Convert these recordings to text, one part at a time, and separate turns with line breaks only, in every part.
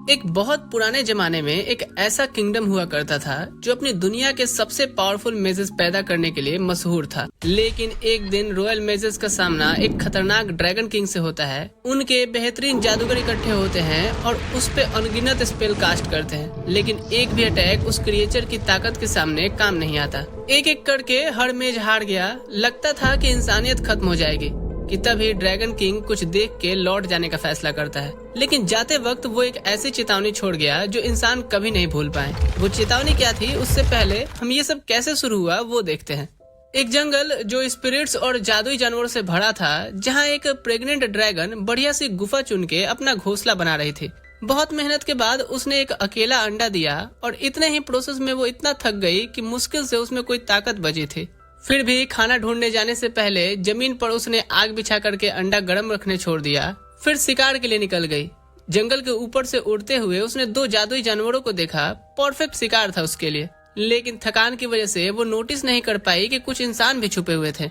एक बहुत पुराने जमाने में एक ऐसा किंगडम हुआ करता था जो अपनी दुनिया के सबसे पावरफुल मेजेस पैदा करने के लिए मशहूर था। लेकिन एक दिन रॉयल मेजेस का सामना एक खतरनाक ड्रैगन किंग से होता है। उनके बेहतरीन जादूगर इकट्ठे होते हैं और उस पे अनगिनत स्पेल कास्ट करते हैं, लेकिन एक भी अटैक उस क्रिएचर की ताकत के सामने काम नहीं आता। एक एक करके हर मेज हार गया। लगता था कि इंसानियत खत्म हो जाएगी कि तभी ड्रैगन किंग कुछ देख के लौट जाने का फैसला करता है। लेकिन जाते वक्त वो एक ऐसी चेतावनी छोड़ गया जो इंसान कभी नहीं भूल पाए। वो चेतावनी क्या थी, उससे पहले हम ये सब कैसे शुरू हुआ वो देखते हैं। एक जंगल जो स्पिरिट्स और जादुई जानवरों से भरा था, जहाँ एक प्रेग्नेंट ड्रैगन बढ़िया सी गुफा चुन के अपना घोंसला बना रही थी। बहुत मेहनत के बाद उसने एक अकेला अंडा दिया और इतने ही प्रोसेस में वो इतना थक गई कि मुश्किल से उसमें कोई ताकत बची थी। फिर भी खाना ढूंढने जाने से पहले जमीन पर उसने आग बिछा करके अंडा गर्म रखने छोड़ दिया। फिर शिकार के लिए निकल गई। जंगल के ऊपर से उड़ते हुए उसने 2 जादुई जानवरों को देखा। परफेक्ट शिकार था उसके लिए, लेकिन थकान की वजह से वो नोटिस नहीं कर पाई कि कुछ इंसान भी छुपे हुए थे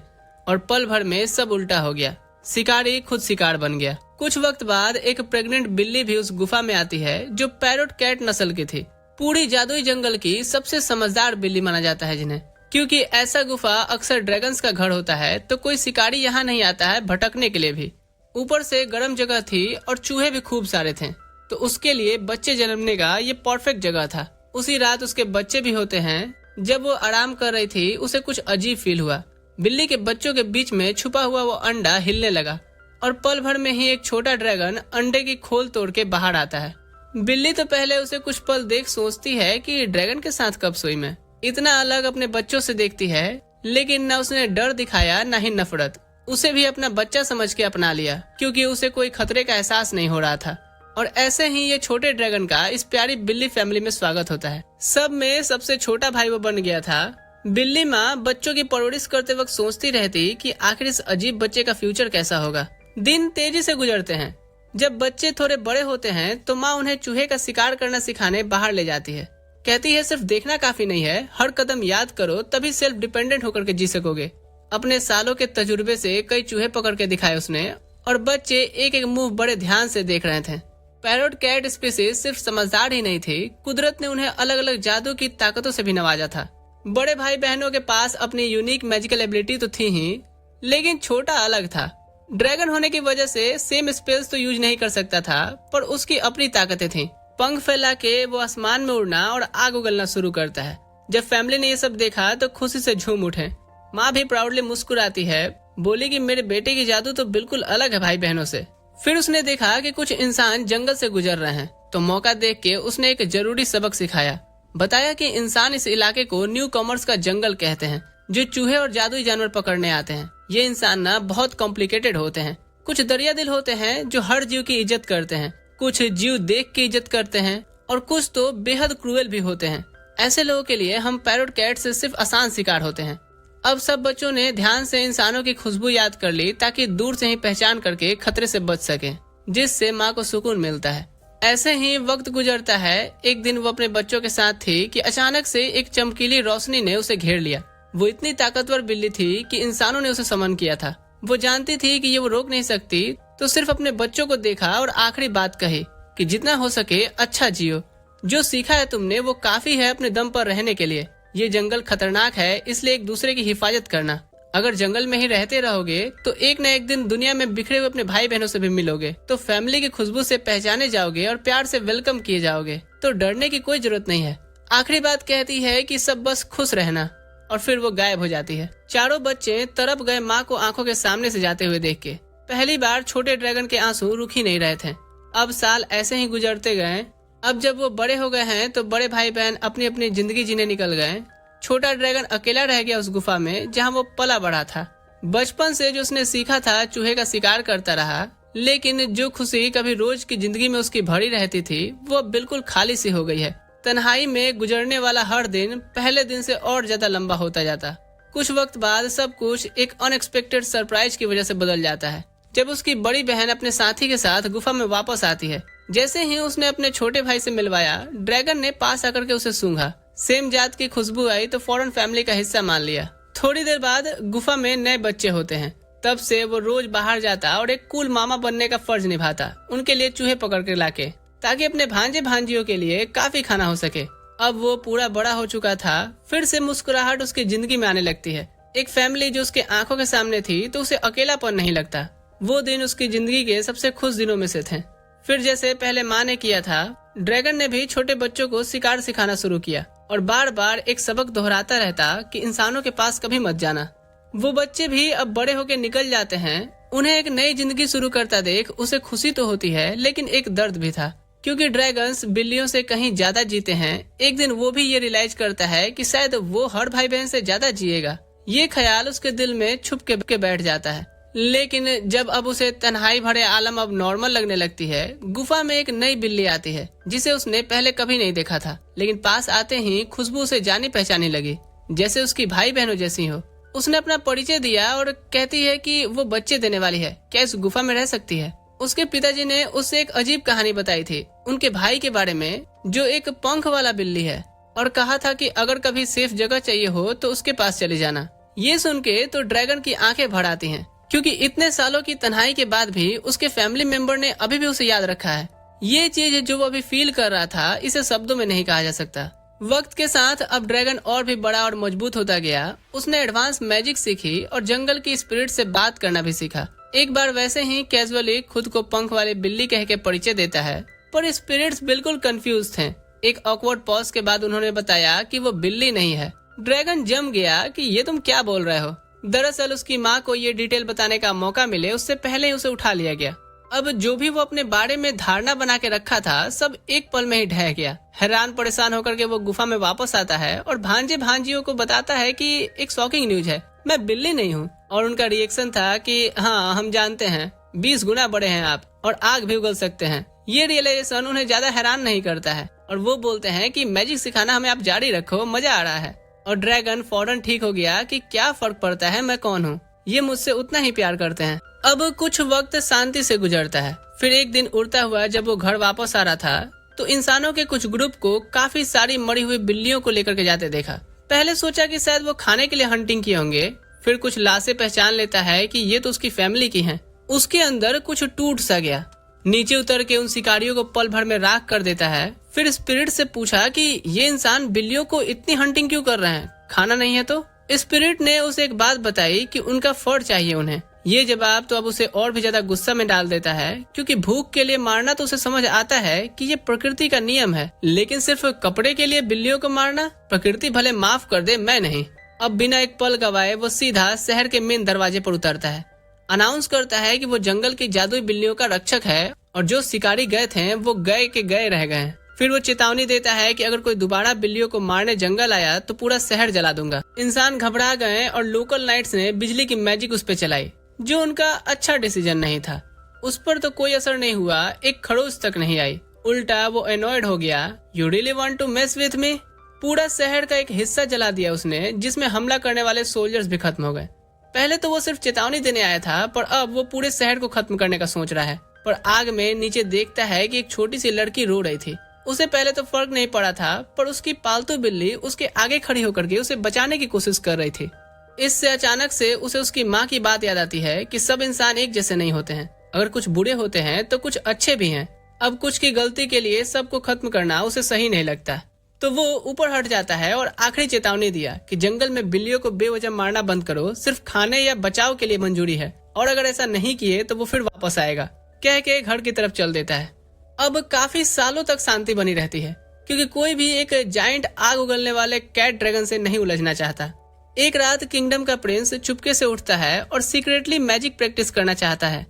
और पल भर में सब उल्टा हो गया। शिकारी खुद शिकार बन गया। कुछ वक्त बाद एक प्रेग्नेंट बिल्ली भी उस गुफा में आती है जो पैरोट कैट नस्ल की थी। पूरी जादुई जंगल की सबसे समझदार बिल्ली माना जाता है जिन्हें, क्योंकि ऐसा गुफा अक्सर ड्रैगन्स का घर होता है तो कोई शिकारी यहाँ नहीं आता है भटकने के लिए भी। ऊपर से गर्म जगह थी और चूहे भी खूब सारे थे, तो उसके लिए बच्चे जन्मने का ये परफेक्ट जगह था। उसी रात उसके बच्चे भी होते हैं। जब वो आराम कर रही थी उसे कुछ अजीब फील हुआ। बिल्ली के बच्चों के बीच में छुपा हुआ वो अंडा हिलने लगा और पल भर में ही एक छोटा ड्रैगन अंडे की खोल तोड़ के बाहर आता है। बिल्ली तो पहले उसे कुछ पल देख सोचती है कि ड्रैगन के साथ कब सोई मैं। इतना अलग अपने बच्चों से देखती है, लेकिन न उसने डर दिखाया न ही नफरत। उसे भी अपना बच्चा समझ के अपना लिया, क्योंकि उसे कोई खतरे का एहसास नहीं हो रहा था। और ऐसे ही ये छोटे ड्रैगन का इस प्यारी बिल्ली फैमिली में स्वागत होता है। सब में सबसे छोटा भाई वो बन गया था। बिल्ली माँ बच्चों की परवरिश करते वक्त सोचती रहती कि आखिर इस अजीब बच्चे का फ्यूचर कैसा होगा। दिन तेजी से गुजरते हैं। जब बच्चे थोड़े बड़े होते हैं तो माँ उन्हें चूहे का शिकार करना सिखाने बाहर ले जाती है। कहती है सिर्फ देखना काफी नहीं है, हर कदम याद करो, तभी सेल्फ डिपेंडेंट होकर के जी सकोगे। अपने सालों के तजुर्बे से कई चूहे पकड़ के दिखाए उसने, और बच्चे एक एक मुंह बड़े ध्यान से देख रहे थे। पैरोट कैट स्पीसीज सिर्फ समझदार ही नहीं थी, कुदरत ने उन्हें अलग अलग जादू की ताकतों से भी नवाजा था। बड़े भाई बहनों के पास अपनी यूनिक मैजिकल एबिलिटी तो थी ही, लेकिन छोटा अलग था। ड्रैगन होने की वजह से सेम स्पेल्स तो यूज नहीं कर सकता था, पर उसकी अपनी ताकतें थी। पंख फैला के वो आसमान में उड़ना और आग उगलना शुरू करता है। जब फैमिली ने ये सब देखा तो खुशी से झूम उठे। माँ भी प्राउडली मुस्कुराती है, बोली कि मेरे बेटे की जादू तो बिल्कुल अलग है भाई बहनों से। फिर उसने देखा कि कुछ इंसान जंगल से गुजर रहे हैं, तो मौका देख के उसने एक जरूरी सबक सिखाया। बताया कि इंसान इस इलाके को न्यू कॉमर्स का जंगल कहते हैं, जो चूहे और जादुई जानवर पकड़ने आते हैं। ये इंसान ना बहुत कॉम्प्लिकेटेड होते हैं। कुछ दरिया दिल होते हैं जो हर जीव की इज्जत करते हैं, कुछ जीव देख के इज्जत करते हैं, और कुछ तो बेहद क्रूएल भी होते हैं। ऐसे लोगों के लिए हम पैरोट कैट से सिर्फ आसान शिकार होते हैं। अब सब बच्चों ने ध्यान से इंसानों की खुशबू याद कर ली, ताकि दूर से ही पहचान करके खतरे से बच सके, जिससे माँ को सुकून मिलता है। ऐसे ही वक्त गुजरता है। एक दिन वो अपने बच्चों के साथ थी कि अचानक से एक चमकीली रोशनी ने उसे घेर लिया। वो इतनी ताकतवर बिल्ली थी कि इंसानों ने उसे समन किया था। वो जानती थी कि ये वो रोक नहीं सकती, तो सिर्फ अपने बच्चों को देखा और आखिरी बात कही कि जितना हो सके अच्छा जियो। जो सीखा है तुमने वो काफी है अपने दम पर रहने के लिए। ये जंगल खतरनाक है, इसलिए एक दूसरे की हिफाजत करना। अगर जंगल में ही रहते रहोगे तो एक न एक दिन दुनिया में बिखरे हुए अपने भाई बहनों से भी मिलोगे, तो फैमिली की खुशबू से पहचाने जाओगे और प्यार से वेलकम किए जाओगे, तो डरने की कोई जरूरत नहीं है। आखिरी बात कहती है कि सब बस खुश रहना, और फिर वो गायब हो जाती है। चारों बच्चे तरफ गए माँ को आंखों के सामने से जाते हुए देख के। पहली बार छोटे ड्रैगन के आंसू रुक ही नहीं रहे थे। अब साल ऐसे ही गुजरते गए। अब जब वो बड़े हो गए हैं तो बड़े भाई बहन अपनी अपनी जिंदगी जीने निकल गए। छोटा ड्रैगन अकेला रह गया उस गुफा में जहाँ वो पला बढ़ा था। बचपन से जो उसने सीखा था चूहे का शिकार करता रहा, लेकिन जो खुशी कभी रोज की जिंदगी में उसकी भरी रहती थी वो अब बिल्कुल खाली सी हो गई है। तन्हाई में गुजरने वाला हर दिन पहले दिन से और ज्यादा लंबा होता जाता। कुछ वक्त बाद सब कुछ एक अनएक्सपेक्टेड सरप्राइज की वजह से बदल जाता है। जब उसकी बड़ी बहन अपने साथी के साथ गुफा में वापस आती है, जैसे ही उसने अपने छोटे भाई से मिलवाया, ड्रैगन ने पास आकर के उसे सूंघा। सेम जात की खुशबू आई तो फौरन फैमिली का हिस्सा मान लिया। थोड़ी देर बाद गुफा में नए बच्चे होते हैं। तब से वो रोज बाहर जाता और एक कूल मामा बनने का फर्ज निभाता, उनके लिए चूहे पकड़ के लाके, ताकि अपने भांजे भांजियों के लिए काफी खाना हो सके। अब वो पूरा बड़ा हो चुका था, फिर से मुस्कुराहट उसकी जिंदगी में आने लगती है। एक फैमिली जो उसके आंखों के सामने थी तो उसे अकेलापन नहीं लगता। वो दिन उसकी जिंदगी के सबसे खुश दिनों में से थे। फिर जैसे पहले माँ ने किया था, ड्रैगन ने भी छोटे बच्चों को शिकार सिखाना शुरू किया और बार बार एक सबक दोहराता रहता कि इंसानों के पास कभी मत जाना। वो बच्चे भी अब बड़े होके निकल जाते हैं। उन्हें एक नई जिंदगी शुरू करता देख उसे खुशी तो होती है, लेकिन एक दर्द भी था, क्योंकि ड्रैगन्स बिल्लियों से कहीं ज्यादा जीते हैं। एक दिन वो भी ये रियलाइज करता है कि शायद वो हर भाई बहन से ज्यादा जिएगा। ये ख्याल उसके दिल में छुप के बैठ जाता है। लेकिन जब अब उसे तन्हाई भरे आलम अब नॉर्मल लगने लगती है, गुफा में एक नई बिल्ली आती है जिसे उसने पहले कभी नहीं देखा था, लेकिन पास आते ही खुशबू उसे जानी पहचानी लगी, जैसे उसकी भाई बहनों जैसी हो। उसने अपना परिचय दिया और कहती है कि वो बच्चे देने वाली है, क्या इस गुफा में रह सकती है। उसके पिताजी ने उससे एक अजीब कहानी बताई थी उनके भाई के बारे में, जो एक पंख वाला बिल्ली है, और कहा था कि अगर कभी सेफ जगह चाहिए हो तो उसके पास चले जाना। ये सुन के तो ड्रैगन की आंखें भर आती हैं, क्योंकि इतने सालों की तन्हाई के बाद भी उसके फैमिली मेंबर ने अभी भी उसे याद रखा है। ये चीज जो वो अभी फील कर रहा था, इसे शब्दों में नहीं कहा जा सकता। वक्त के साथ अब ड्रैगन और भी बड़ा और मजबूत होता गया। उसने एडवांस मैजिक सीखी और जंगल की स्पिरिट से बात करना भी सीखा। एक बार वैसे ही कैजुअली खुद को पंख वाली बिल्ली कह के परिचय देता है, पर स्पिरिट्स बिल्कुल कंफ्यूज थे। एक ऑकवर्ड पॉज के बाद उन्होंने बताया कि वो बिल्ली नहीं है। ड्रैगन जम गया कि ये तुम क्या बोल रहे हो। दरअसल उसकी माँ को ये डिटेल बताने का मौका मिले उससे पहले ही उसे उठा लिया गया। अब जो भी वो अपने बारे में धारणा बना के रखा था, सब एक पल में ही ढह गया। हैरान परेशान होकर के वो गुफा में वापस आता है और भांजे भांजियों को बताता है कि एक शॉकिंग न्यूज है, मैं बिल्ली नहीं हूँ। और उनका रिएक्शन था कि हाँ हम जानते हैं, 20 गुना बड़े हैं आप और आग भी उगल सकते हैं। ये रियलाइजेशन उन्हें ज्यादा हैरान नहीं करता है और वो बोलते हैं कि मैजिक सिखाना हमें आप जारी रखो, मजा आ रहा है। और ड्रैगन फौरन ठीक हो गया कि क्या फर्क पड़ता है मैं कौन हूँ, ये मुझसे उतना ही प्यार करते हैं। अब कुछ वक्त शांति से गुजरता है। फिर एक दिन उड़ता हुआ जब वो घर वापस आ रहा था तो इंसानों के कुछ ग्रुप को काफी सारी मरी हुई बिल्लियों को लेकर के जाते देखा। पहले सोचा कि शायद वो खाने के लिए हंटिंग किए होंगे, फिर कुछ लाशें पहचान लेता है कि ये तो उसकी फैमिली की हैं। उसके अंदर कुछ टूट सा गया, नीचे उतर के उन शिकारियों को पल भर में राख कर देता है। फिर स्पिरिट से पूछा कि ये इंसान बिल्लियों को इतनी हंटिंग क्यों कर रहे हैं, खाना नहीं है तो? स्पिरिट ने उसे एक बात बताई कि उनका फर चाहिए उन्हें। ये जवाब तो अब उसे और भी ज्यादा गुस्सा में डाल देता है, क्योंकि भूख के लिए मारना तो उसे समझ आता है कि ये प्रकृति का नियम है, लेकिन सिर्फ कपड़े के लिए बिल्लियों को मारना, प्रकृति भले माफ कर दे, मैं नहीं। अब बिना एक पल गवाए वो सीधा शहर के मेन दरवाजे पर उतरता है, अनाउंस करता है कि वो जंगल की जादुई बिल्लियों का रक्षक है और जो शिकारी गए थे वो गए के गए रह गए। फिर वो चेतावनी देता है कि अगर कोई दोबारा बिल्लियों को मारने जंगल आया तो पूरा शहर जला दूंगा। इंसान घबरा गए और लोकल नाइट्स ने बिजली की मैजिक उस पे चलाई, जो उनका अच्छा डिसीजन नहीं था। उस पर तो कोई असर नहीं हुआ, एक खड़ूस तक नहीं आई। उल्टा वो एनॉयड हो गया। You really want to mess with me? पूरा शहर का एक हिस्सा जला दिया उसने, जिसमें हमला करने वाले सोल्जर्स भी खत्म हो गए। पहले तो वो सिर्फ चेतावनी देने आया था, पर अब वो पूरे शहर को खत्म करने का सोच रहा है। पर आग में नीचे देखता है कि एक छोटी सी लड़की रो रही थी। उसे पहले तो फर्क नहीं पड़ा था, पर उसकी पालतू बिल्ली उसके आगे खड़ी होकर के उसे बचाने की कोशिश कर रही थी। इससे अचानक से उसे उसकी माँ की बात याद आती है कि सब इंसान एक जैसे नहीं होते हैं, अगर कुछ बुरे होते हैं तो कुछ अच्छे भी हैं। अब कुछ की गलती के लिए सबको खत्म करना उसे सही नहीं लगता, तो वो ऊपर हट जाता है और आखिरी चेतावनी दिया कि जंगल में बिल्लियों को बेवजह मारना बंद करो, सिर्फ खाने या बचाव के लिए मंजूरी है, और अगर ऐसा नहीं किए तो वो फिर वापस आएगा, कह के घर की तरफ चल देता है। अब काफी सालों तक शांति बनी रहती है, क्योंकि कोई भी एक जायंट आग उगलने वाले कैट ड्रैगन से नहीं उलझना चाहता। एक रात किंगडम का प्रिंस चुपके से उठता है और सीक्रेटली मैजिक प्रैक्टिस करना चाहता है,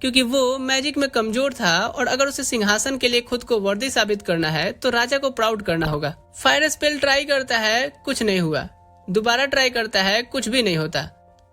क्योंकि वो मैजिक में कमजोर था और अगर उसे सिंहासन के लिए खुद को वर्दी साबित करना है तो राजा को प्राउड करना होगा। फायर स्पेल ट्राई करता है, कुछ नहीं हुआ। दोबारा ट्राई करता है, कुछ भी नहीं होता।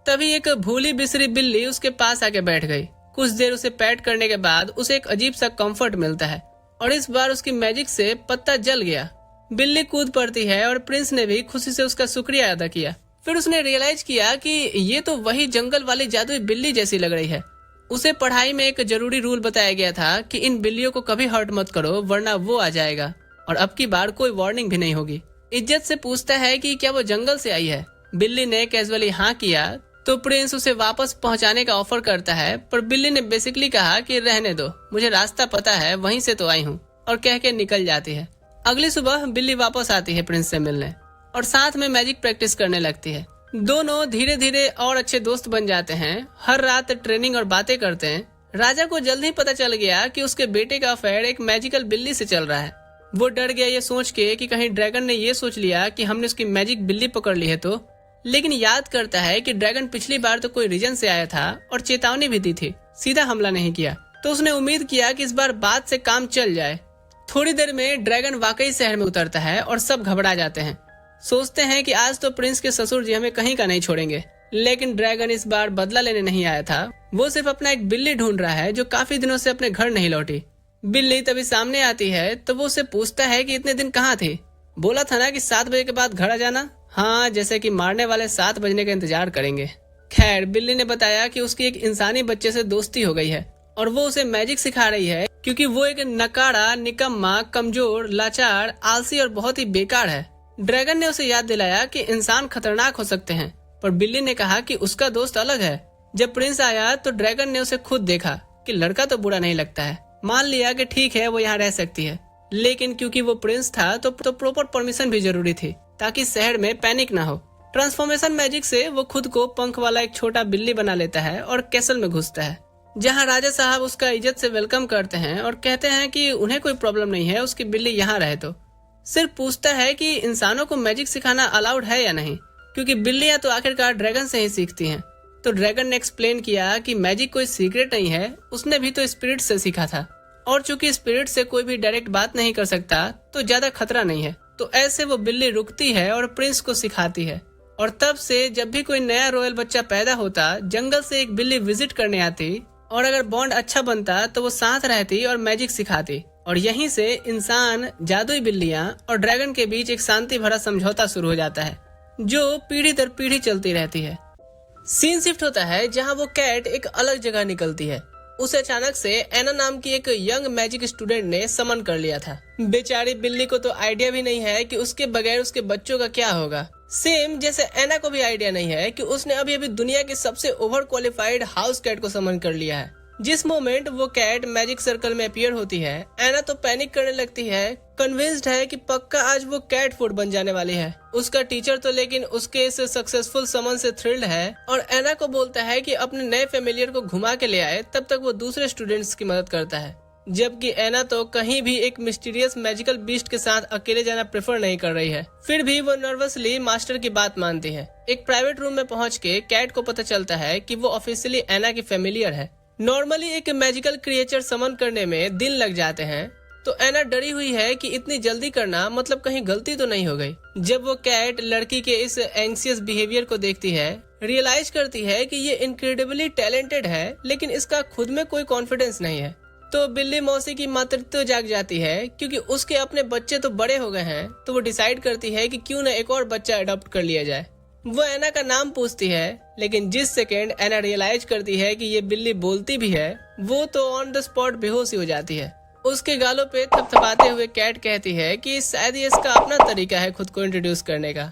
तभी एक भूली बिसरी बिल्ली उसके पास आके बैठ गई। कुछ देर उसे पैट करने के बाद उसे एक अजीब सा कंफर्ट मिलता है और इस बार उसकी मैजिक से पत्ता जल गया। बिल्ली कूद पड़ती है और प्रिंस ने भी खुशी से उसका शुक्रिया अदा किया। फिर उसने रियलाइज किया कि ये तो वही जंगल वाली जादुई बिल्ली जैसी लग रही है। उसे पढ़ाई में एक जरूरी रूल बताया गया था कि इन बिल्लियों को कभी हर्ट मत करो, वरना वो आ जाएगा और अब की बार कोई वार्निंग भी नहीं होगी। इज्जत से पूछता है कि क्या वो जंगल से आई है। बिल्ली ने कैजुअली हाँ किया तो प्रिंस उसे वापस पहुंचाने का ऑफर करता है, पर बिल्ली ने बेसिकली कहा कि रहने दो, मुझे रास्ता पता है, वहीं से तो आई हूँ। और कह के निकल जाती है। अगली सुबह बिल्ली वापस आती है प्रिंस से मिलने और साथ में मैजिक प्रैक्टिस करने लगती है। दोनों धीरे धीरे और अच्छे दोस्त बन जाते हैं। हर रात ट्रेनिंग और बातें करते हैं। राजा को जल्द ही पता चल गया कि उसके बेटे का अफेयर एक मैजिकल बिल्ली से चल रहा है। वो डर गया ये सोच के कि कहीं ड्रैगन ने ये सोच लिया कि हमने उसकी मैजिक बिल्ली पकड़ ली है तो। लेकिन याद करता है कि ड्रैगन पिछली बार तो कोई रीजन से आया था और चेतावनी भी दी थी, सीधा हमला नहीं किया। तो उसने उम्मीद किया कि इस बार बात से काम चल जाए। थोड़ी देर में ड्रैगन वाकई शहर में उतरता है और सब घबरा जाते हैं। सोचते हैं कि आज तो प्रिंस के ससुर जी हमें कहीं का नहीं छोड़ेंगे। लेकिन ड्रैगन इस बार बदला लेने नहीं आया था। वो सिर्फ अपना एक बिल्ली ढूंढ रहा है जो काफी दिनों से अपने घर नहीं लौटी। बिल्ली तभी सामने आती है तो वो उससे पूछता है कि इतने दिन कहाँ थे? बोला था ना कि 7 बजे के बाद घर आ जाना। हाँ, जैसे कि मारने वाले 7 बजने का इंतजार करेंगे। खैर, बिल्ली ने बताया कि उसकी एक इंसानी बच्चे से दोस्ती हो गई है और वो उसे मैजिक सिखा रही है क्योंकि वो एक नकारा, निकम्मा, कमजोर, लाचार, आलसी और बहुत ही बेकार है। ड्रैगन ने उसे याद दिलाया कि इंसान खतरनाक हो सकते हैं, पर बिल्ली ने कहा कि उसका दोस्त अलग है। जब प्रिंस आया तो ड्रैगन ने उसे खुद देखा कि लड़का तो बुरा नहीं लगता है। मान लिया कि ठीक है, वो यहाँ रह सकती है। लेकिन क्योंकि वो प्रिंस था तो प्रॉपर परमिशन भी जरूरी थी ताकि शहर में पैनिक ना हो। ट्रांसफॉर्मेशन मैजिक से वो खुद को पंख वाला एक छोटा बिल्ली बना लेता है और कैसल में घुसता है, जहाँ राजा साहब उसका इज्जत से वेलकम करते हैं और कहते हैं कि उन्हें कोई प्रॉब्लम नहीं है उसकी बिल्ली यहाँ रहे तो। सिर्फ पूछता है कि इंसानों को मैजिक सिखाना अलाउड है या नहीं, क्योंकि बिल्लियां तो आखिरकार ड्रैगन से ही सीखती हैं। तो ड्रैगन ने एक्सप्लेन किया कि मैजिक कोई सीक्रेट नहीं है, उसने भी तो स्पिरिट से सीखा था और चूंकि स्पिरिट से कोई भी डायरेक्ट बात नहीं कर सकता तो ज्यादा खतरा नहीं है। तो ऐसे वो बिल्ली रुकती है और प्रिंस को सिखाती है। और तब से जब भी कोई नया रॉयल बच्चा पैदा होता, जंगल से एक बिल्ली विजिट करने आती और अगर बॉन्ड अच्छा बनता तो वो साथ रहती और मैजिक सिखाती। और यहीं से इंसान, जादुई बिल्लियां और ड्रैगन के बीच एक शांति भरा समझौता शुरू हो जाता है जो पीढ़ी दर पीढ़ी चलती रहती है। सीन शिफ्ट होता है जहां वो कैट एक अलग जगह निकलती है। उसे अचानक से एना नाम की एक यंग मैजिक स्टूडेंट ने समन कर लिया था। बेचारी बिल्ली को तो आइडिया भी नहीं है कि उसके बगैर उसके बच्चों का क्या होगा। सेम जैसे एना को भी आइडिया नहीं है कि उसने अभी अभी दुनिया के सबसे ओवर क्वालिफाइड हाउस कैट को समन कर लिया है। जिस मोमेंट वो कैट मैजिक सर्कल में अपीयर होती है, एना तो पैनिक करने लगती है, कन्विंस्ड है कि पक्का आज वो कैट फूड बन जाने वाली है। उसका टीचर तो लेकिन उसके इस सक्सेसफुल समन से थ्रिल्ड है और एना को बोलता है कि अपने नए फेमिलियर को घुमा के ले आए, तब तक वो दूसरे स्टूडेंट्स की मदद करता है। जबकि एना तो कहीं भी एक मिस्टीरियस मैजिकल बीस्ट के साथ अकेले जाना प्रेफर नहीं कर रही है। फिर भी वो नर्वसली मास्टर की बात मानती है। एक प्राइवेट रूम में पहुंच के कैट को पता चलता है कि वो ऑफिशियली एना की फेमिलियर है। नॉर्मली एक मैजिकल क्रिएचर समन करने में दिन लग जाते हैं, तो एना डरी हुई है कि इतनी जल्दी करना मतलब कहीं गलती तो नहीं हो गई। जब वो कैट लड़की के इस एंग्सियस बिहेवियर को देखती है, रियलाइज करती है कि ये इनक्रेडिबली टैलेंटेड है लेकिन इसका खुद में कोई कॉन्फिडेंस नहीं है। तो बिल्ली मौसी की मातृत्व जाग जाती है क्योंकि उसके अपने बच्चे तो बड़े हो गए हैं। तो वो डिसाइड करती है कि क्यों न एक और बच्चा अडॉप्ट कर लिया जाए। वो एना का नाम पूछती है, लेकिन जिस सेकेंड एना रियलाइज करती है कि ये बिल्ली बोलती भी है, वो तो ऑन द स्पॉट बेहोश हो जाती है। उसके गालों पे थपथपाते हुए कैट कहती है कि शायद ये इसका अपना तरीका है खुद को इंट्रोड्यूस करने का।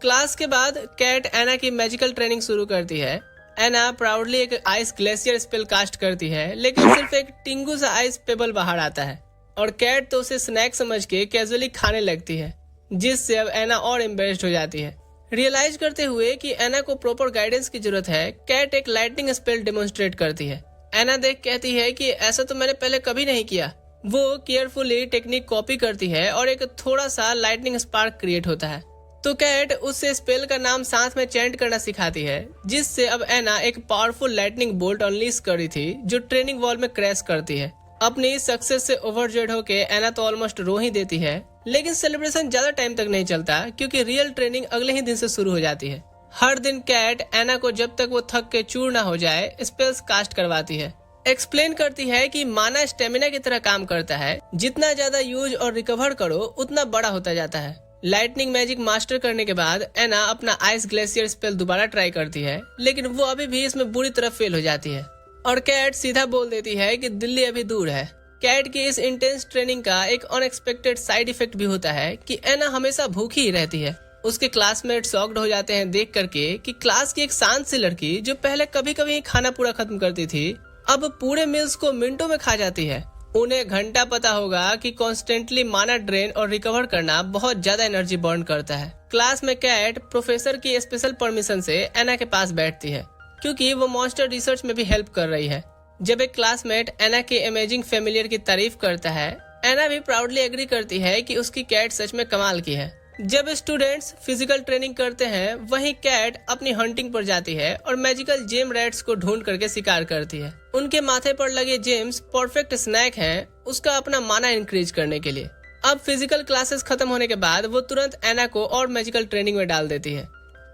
क्लास के बाद कैट एना की मैजिकल ट्रेनिंग शुरू करती है। एना प्राउडली एक आइस ग्लेशियर स्पेल कास्ट करती है, लेकिन सिर्फ एक टिंगू सा आइस पेबल बाहर आता है और कैट तो उसे स्नैक समझ के कैजुअली खाने लगती है, जिससे अब एना और एम्बेरस्ड हो जाती है। रियलाइज करते हुए कि एना को प्रॉपर गाइडेंस की जरूरत है, कैट एक लाइटनिंग स्पेल डेमोन्स्ट्रेट करती है। एना देख कहती है कि ऐसा तो मैंने पहले कभी नहीं किया। वो केयरफुली टेक्निक कॉपी करती है और एक थोड़ा सा लाइटनिंग स्पार्क क्रिएट होता है। तो कैट उससे स्पेल का नाम साथ में चैंट करना सिखाती है, जिससे अब एना एक पावरफुल लाइटनिंग बोल्ट अनलीश कर रही थी जो ट्रेनिंग वॉल में क्रैश करती है। अपनी सक्सेस से ओवरजेड होके एना तो ऑलमोस्ट रो ही देती है, लेकिन सेलिब्रेशन ज्यादा टाइम तक नहीं चलता क्योंकि रियल ट्रेनिंग अगले ही दिन से शुरू हो जाती है। हर दिन कैट एना को जब तक वो थक के चूर ना हो जाए स्पेल्स कास्ट करवाती है। एक्सप्लेन करती है कि माना स्टेमिना की तरह काम करता है, जितना ज्यादा यूज और रिकवर करो उतना बड़ा होता जाता है। लाइटनिंग मैजिक मास्टर करने के बाद एना अपना आइस ग्लेशियर स्पेल दोबारा ट्राई करती है, लेकिन वो अभी भी इसमें बुरी तरह फेल हो जाती है और कैट सीधा बोल देती है कि दिल्ली अभी दूर है। कैट की इस इंटेंस ट्रेनिंग का एक अनएक्सपेक्टेड साइड इफेक्ट भी होता है कि एना हमेशा भूखी ही रहती है। उसके क्लासमेट शॉक्ड हो जाते हैं देख करके कि क्लास की एक शांत सी लड़की जो पहले कभी कभी खाना पूरा खत्म करती थी, अब पूरे मील्स को मिनटों में खा जाती है। उन्हें घंटा पता होगा कि कॉन्स्टेंटली माना ड्रेन और रिकवर करना बहुत ज्यादा एनर्जी बर्न करता है। क्लास में कैट प्रोफेसर की स्पेशल परमिशन से एना के पास बैठती है क्योंकि वो मॉन्स्टर रिसर्च में भी हेल्प कर रही है। जब एक क्लासमेट एना के अमेजिंग फेमिलियर की तारीफ करता है, एना भी प्राउडली एग्री करती है कि उसकी कैट सच में कमाल की है। जब स्टूडेंट्स फिजिकल ट्रेनिंग करते हैं, वहीं कैट अपनी हंटिंग पर जाती है और मैजिकल जेम रैट्स को ढूंढ करके शिकार करती है। उनके माथे पर लगे जेम्स परफेक्ट स्नैक हैं उसका अपना माना इंक्रीज करने के लिए। अब फिजिकल क्लासेस खत्म होने के बाद वो तुरंत एना को और मैजिकल ट्रेनिंग में डाल देती है।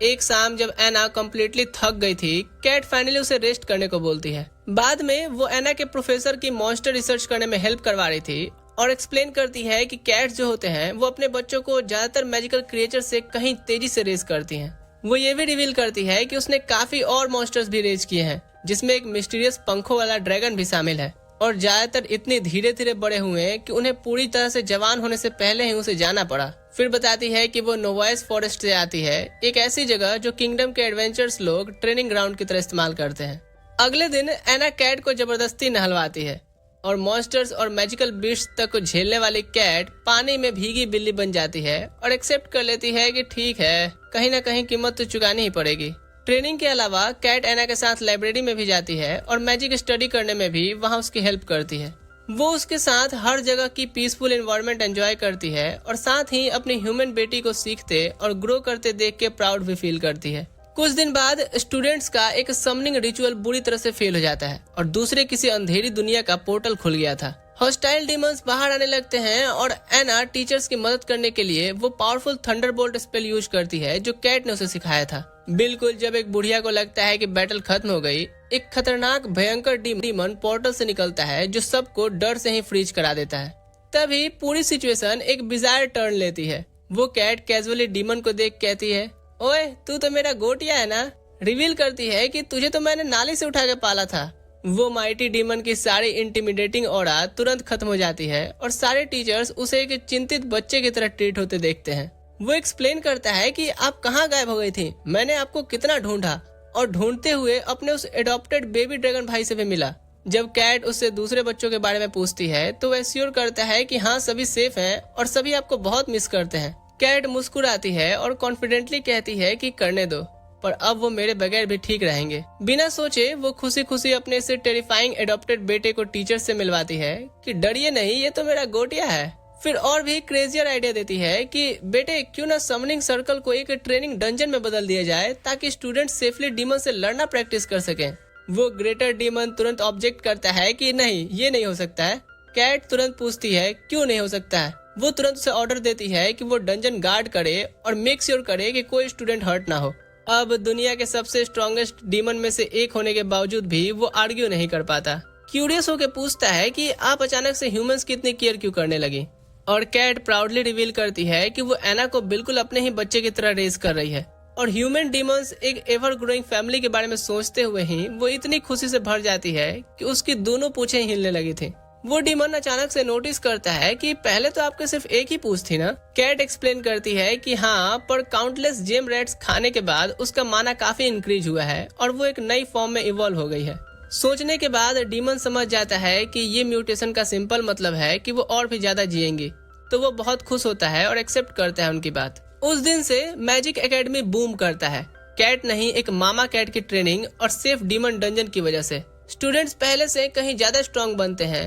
एक शाम जब एना कम्प्लीटली थक गई थी, कैट फाइनली उसे रेस्ट करने को बोलती है। बाद में वो एना के प्रोफेसर की मॉन्स्टर रिसर्च करने में हेल्प करवा रही थी और एक्सप्लेन करती है कि कैट्स जो होते हैं वो अपने बच्चों को ज्यादातर मैजिकल क्रिएचर से कहीं तेजी से रेज करती हैं। वो ये भी रिवील करती है कि उसने काफी और मॉन्स्टर्स भी रेज किए हैं, जिसमें एक मिस्टीरियस पंखों वाला ड्रैगन भी शामिल है, और ज्यादातर इतने धीरे धीरे बड़े हुए हैं कि उन्हें पूरी तरह से जवान होने से पहले ही उसे जाना पड़ा। फिर बताती है कि वो नोवाइस फॉरेस्ट से आती है, एक ऐसी जगह जो किंगडम के एडवेंचर्स लोग ट्रेनिंग ग्राउंड की तरह इस्तेमाल करते हैं। अगले दिन एना कैट को जबरदस्ती नहलवाती है और मॉन्स्टर्स और मैजिकल बीस्ट तक को झेलने वाली कैट पानी में भीगी बिल्ली बन जाती है और एक्सेप्ट कर लेती है कि ठीक है, कहीं ना कहीं कीमत तो चुकानी ही पड़ेगी। ट्रेनिंग के अलावा कैट एना के साथ लाइब्रेरी में भी जाती है और मैजिक स्टडी करने में भी वहाँ उसकी हेल्प करती है। वो उसके साथ हर जगह की पीसफुल एनवायरनमेंट एंजॉय करती है और साथ ही अपनी ह्यूमन बेटी को सीखते और ग्रो करते देख के प्राउड भी फील करती है। कुछ दिन बाद स्टूडेंट्स का एक समनिंग रिचुअल बुरी तरह से फेल हो जाता है और दूसरे किसी अंधेरी दुनिया का पोर्टल खुल गया था। हॉस्टाइल डीमंस बाहर आने लगते हैं और एना टीचर्स की मदद करने के लिए वो पावरफुल थंडरबोल्ट स्पेल यूज करती है जो कैट ने उसे सिखाया था। बिल्कुल जब एक बुढ़िया को लगता है कि बैटल खत्म हो गई, एक खतरनाक भयंकर डीमन पोर्टल से निकलता है जो सबको डर से ही फ्रीज करा देता है। तभी पूरी सिचुएशन एक बिजार टर्न लेती है। वो कैट कैजुअली डीमन को देख कहती है, ओए तू तो मेरा गोटिया है ना। रिवील करती है कि तुझे तो मैंने नाली से उठा के पाला था। वो माइटी डीमन की सारी इंटिमिडेटिंग ऑरा तुरंत खत्म हो जाती है और सारे टीचर्स उसे एक चिंतित बच्चे की तरह ट्रीट होते देखते हैं। वो एक्सप्लेन करता है कि आप कहाँ गायब हो गई थी, मैंने आपको कितना ढूंढा, और ढूंढते हुए अपने उस एडॉप्टेड बेबी ड्रैगन भाई से भी मिला। जब कैट उससे दूसरे बच्चों के बारे में पूछती है तो वह श्योर करता है कि हाँ सभी सेफ हैं और सभी आपको बहुत मिस करते हैं। कैट मुस्कुराती है और कॉन्फिडेंटली कहती है कि करने दो, पर अब वो मेरे बगैर भी ठीक रहेंगे। बिना सोचे वो खुशी खुशी अपने से टेरिफाइंग एडॉप्टेड बेटे को टीचर से मिलवाती है कि डरिए नहीं, ये तो मेरा गोटिया है। फिर और भी क्रेजियर आइडिया देती है कि बेटे क्यों ना समनिंग सर्कल को एक ट्रेनिंग डंजन में बदल दिया जाए ताकि स्टूडेंट सेफली डीमन से लड़ना प्रैक्टिस कर सकें। वो ग्रेटर डीमन तुरंत ऑब्जेक्ट करता है कि नहीं, ये नहीं हो सकता है। कैट तुरंत पूछती है क्यों नहीं हो सकता है। वो तुरंत उसे ऑर्डर देती है कि वो डंजन गार्ड करे और मेक श्योर करे कि कोई स्टूडेंट हर्ट ना हो। अब दुनिया के सबसे स्ट्रॉन्गेस्ट डीमन में से एक होने के बावजूद भी वो आर्ग्यू नहीं कर पाता। क्यूरियस होकर पूछता है कि आप अचानक से ह्यूमंस की इतनी केयर क्यों करने लगी, और कैट प्राउडली रिवील करती है कि वो एना को बिल्कुल अपने ही बच्चे की तरह रेज कर रही है। और ह्यूमन डीमंस एक एवर ग्रोइंग फैमिली के बारे में सोचते हुए ही वो इतनी खुशी से भर जाती है कि उसकी दोनों पूंछें हिलने लगी थी। वो डीमन अचानक से नोटिस करता है कि पहले तो आपके सिर्फ एक ही पूंछ थी ना। कैट एक्सप्लेन करती है कि हाँ, पर काउंटलेस जेम रैट्स खाने के बाद उसका माना काफी इंक्रीज हुआ है और वो एक नई फॉर्म में इवॉल्व हो गई है। सोचने के बाद डीमन समझ जाता है कि ये म्यूटेशन का सिंपल मतलब है कि वो और भी ज्यादा जिएंगी, तो वो बहुत खुश होता है और एक्सेप्ट करता है उनकी बात। उस दिन से मैजिक एकेडमी बूम करता है। कैट नहीं, एक मामा कैट की ट्रेनिंग और सेफ डीमन डंजन की वजह से स्टूडेंट्स पहले से कहीं ज्यादा स्ट्रॉन्ग बनते हैं।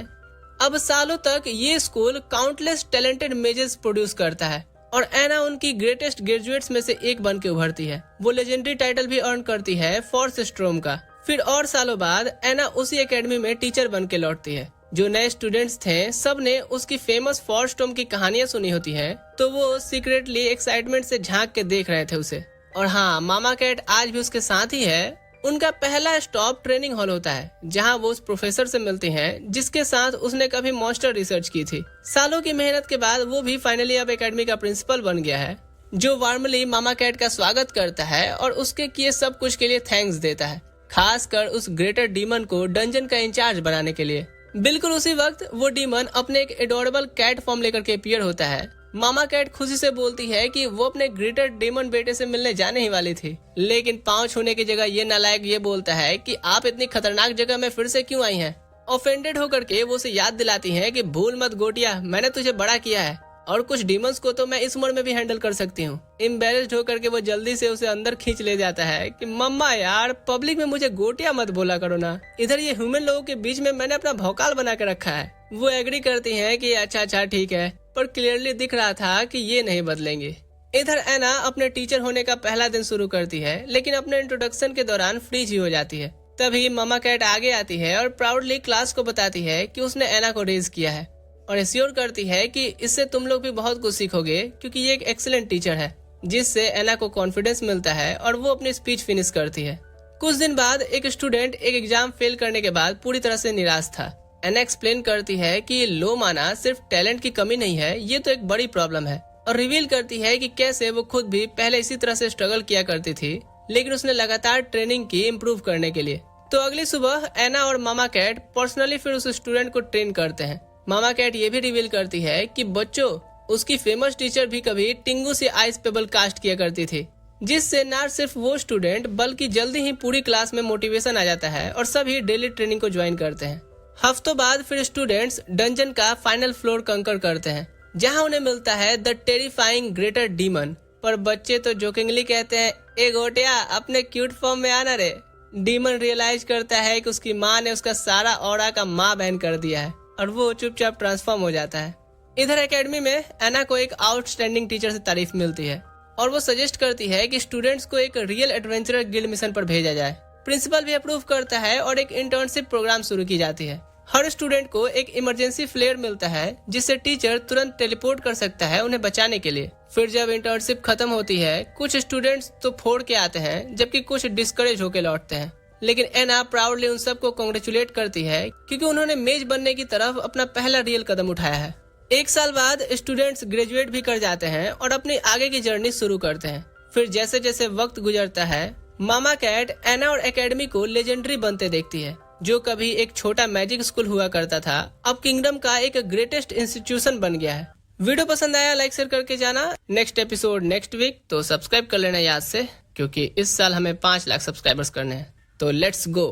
अब सालों तक ये school countless talented mazes produce करता है और एना उनकी ग्रेटेस्ट ग्रेजुएट्स में से एक बन के उभरती है। वो लेजेंडरी टाइटल भी अर्न करती है फोर्स स्ट्रोम का। फिर और सालों बाद एना उसी एकेडमी में टीचर बन के लौटती है। जो नए स्टूडेंट्स थे सब ने उसकी फेमस फोर्स स्टॉर्म की कहानियां सुनी होती हैं, तो वो सीक्रेटली एक्साइटमेंट से झांक के देख रहे थे उसे। और हाँ, मामा कैट आज भी उसके साथ ही है। उनका पहला स्टॉप ट्रेनिंग हॉल होता है जहां वो उस प्रोफेसर से मिलती हैं जिसके साथ उसने कभी मॉन्स्टर रिसर्च की थी। सालों की मेहनत के बाद वो भी फाइनली अब एकेडमी का प्रिंसिपल बन गया है, जो वार्मली मामा कैट का स्वागत करता है और उसके किए सब कुछ के लिए थैंक्स देता है, खासकर उस ग्रेटर डीमन को डंजन का इंचार्ज बनाने के लिए। बिल्कुल उसी वक्त वो डीमन अपने एक एडोरेबल कैट फॉर्म लेकर के अपीयर होता है। मामा कैट खुशी से बोलती है कि वो अपने ग्रेटर डीमन बेटे से मिलने जाने ही वाली थी, लेकिन पांव छूने की जगह ये नालायक ये बोलता है कि आप इतनी खतरनाक जगह में फिर से क्यों आई हैं, ऑफेंडेड होकर के वो उसे याद दिलाती है कि भूल मत गोटिया, मैंने तुझे बड़ा किया है और कुछ डीमंस को तो मैं इस उम्र में भी हैंडल कर सकती हूँ। एम्बेरेस्ड होकर के वो जल्दी से उसे अंदर खींच ले जाता है कि मम्मा यार पब्लिक में मुझे गोटिया मत बोला करो ना, इधर ये ह्यूमन लोगों के बीच में मैंने अपना भौकाल बना के रखा है। वो एग्री करती है कि अच्छा ठीक है, पर क्लियरली दिख रहा था कि ये नहीं बदलेंगे। इधर एना अपने टीचर होने का पहला दिन शुरू करती है, लेकिन अपने इंट्रोडक्शन के दौरान फ्रीज ही हो जाती है। तभी मामा कैट आगे आती है और प्राउडली क्लास को बताती है कि उसने एना को रेज किया है और एश्योर करती है कि इससे तुम लोग भी बहुत कुछ सीखोगे क्योंकि ये एक एक्सीलेंट टीचर है, जिससे एना को कॉन्फिडेंस मिलता है और वो अपनी स्पीच फिनिश करती है। कुछ दिन बाद एक स्टूडेंट एक एग्जाम फेल करने के बाद पूरी तरह से निराश था। एना एक्सप्लेन करती है कि ये लो माना सिर्फ टैलेंट की कमी नहीं है, ये तो एक बड़ी प्रॉब्लम है, और रिवील करती है कि कैसे वो खुद भी पहले इसी तरह से स्ट्रगल किया करती थी, लेकिन उसने लगातार ट्रेनिंग की इम्प्रूव करने के लिए। तो अगली सुबह एना और मामा कैट पर्सनली फिर उस स्टूडेंट को ट्रेन करते हैं। मामा कैट ये भी रिवील करती है कि बच्चों, उसकी फेमस टीचर भी कभी टिंगू से आइस पेबल कास्ट किया करती थी, जिससे न सिर्फ वो स्टूडेंट बल्कि जल्दी ही पूरी क्लास में मोटिवेशन आ जाता है और सभी डेली ट्रेनिंग को ज्वाइन करते हैं। हफ्तों बाद फिर स्टूडेंट्स डंजन का फाइनल फ्लोर कंकर करते हैं, जहां उन्हें मिलता है द टेरिफाइंग ग्रेटर डीमन। पर बच्चे तो जोकिंगली कहते हैं, ए गोटिया अपने क्यूट फॉर्म में आना रे। डीमन रियलाइज करता है कि उसकी माँ ने उसका सारा ऑरा का माँ बैन कर दिया है और वो चुपचाप ट्रांसफॉर्म हो जाता है। इधर एकेडमी में एना को एक आउटस्टैंडिंग टीचर से तारीफ मिलती है और वो सजेस्ट करती है कि स्टूडेंट्स को एक रियल एडवेंचरर गिल्ड मिशन पर भेजा जाए। प्रिंसिपल भी अप्रूव करता है और एक इंटर्नशिप प्रोग्राम शुरू की जाती है। हर स्टूडेंट को एक इमरजेंसी फ्लेयर मिलता है, जिससे टीचर तुरंत टेलीपोर्ट कर सकता है उन्हें बचाने के लिए। फिर जब इंटर्नशिप खत्म होती है, कुछ स्टूडेंट्स तो फोड़ के आते हैं, जबकि कुछ डिस्करेज होके लौटते हैं। लेकिन एना प्राउडली उन सबको कांग्रेचुलेट करती है क्योंकि उन्होंने मेज बनने की तरफ अपना पहला रियल कदम उठाया है। एक साल बाद स्टूडेंट्स ग्रेजुएट भी कर जाते हैं और अपनी आगे की जर्नी शुरू करते हैं। फिर जैसे जैसे वक्त गुजरता है, मामा कैट एना और एकेडमी को लेजेंडरी बनते देखती है। जो कभी एक छोटा मैजिक स्कूल हुआ करता था, अब किंगडम का एक ग्रेटेस्ट इंस्टीट्यूशन बन गया है। वीडियो पसंद आया लाइक शेयर करके जाना। नेक्स्ट एपिसोड नेक्स्ट वीक, तो सब्सक्राइब कर लेना याद से, क्योंकि इस साल हमें 5 लाख सब्सक्राइबर्स करने हैं। तो लेट्स गो।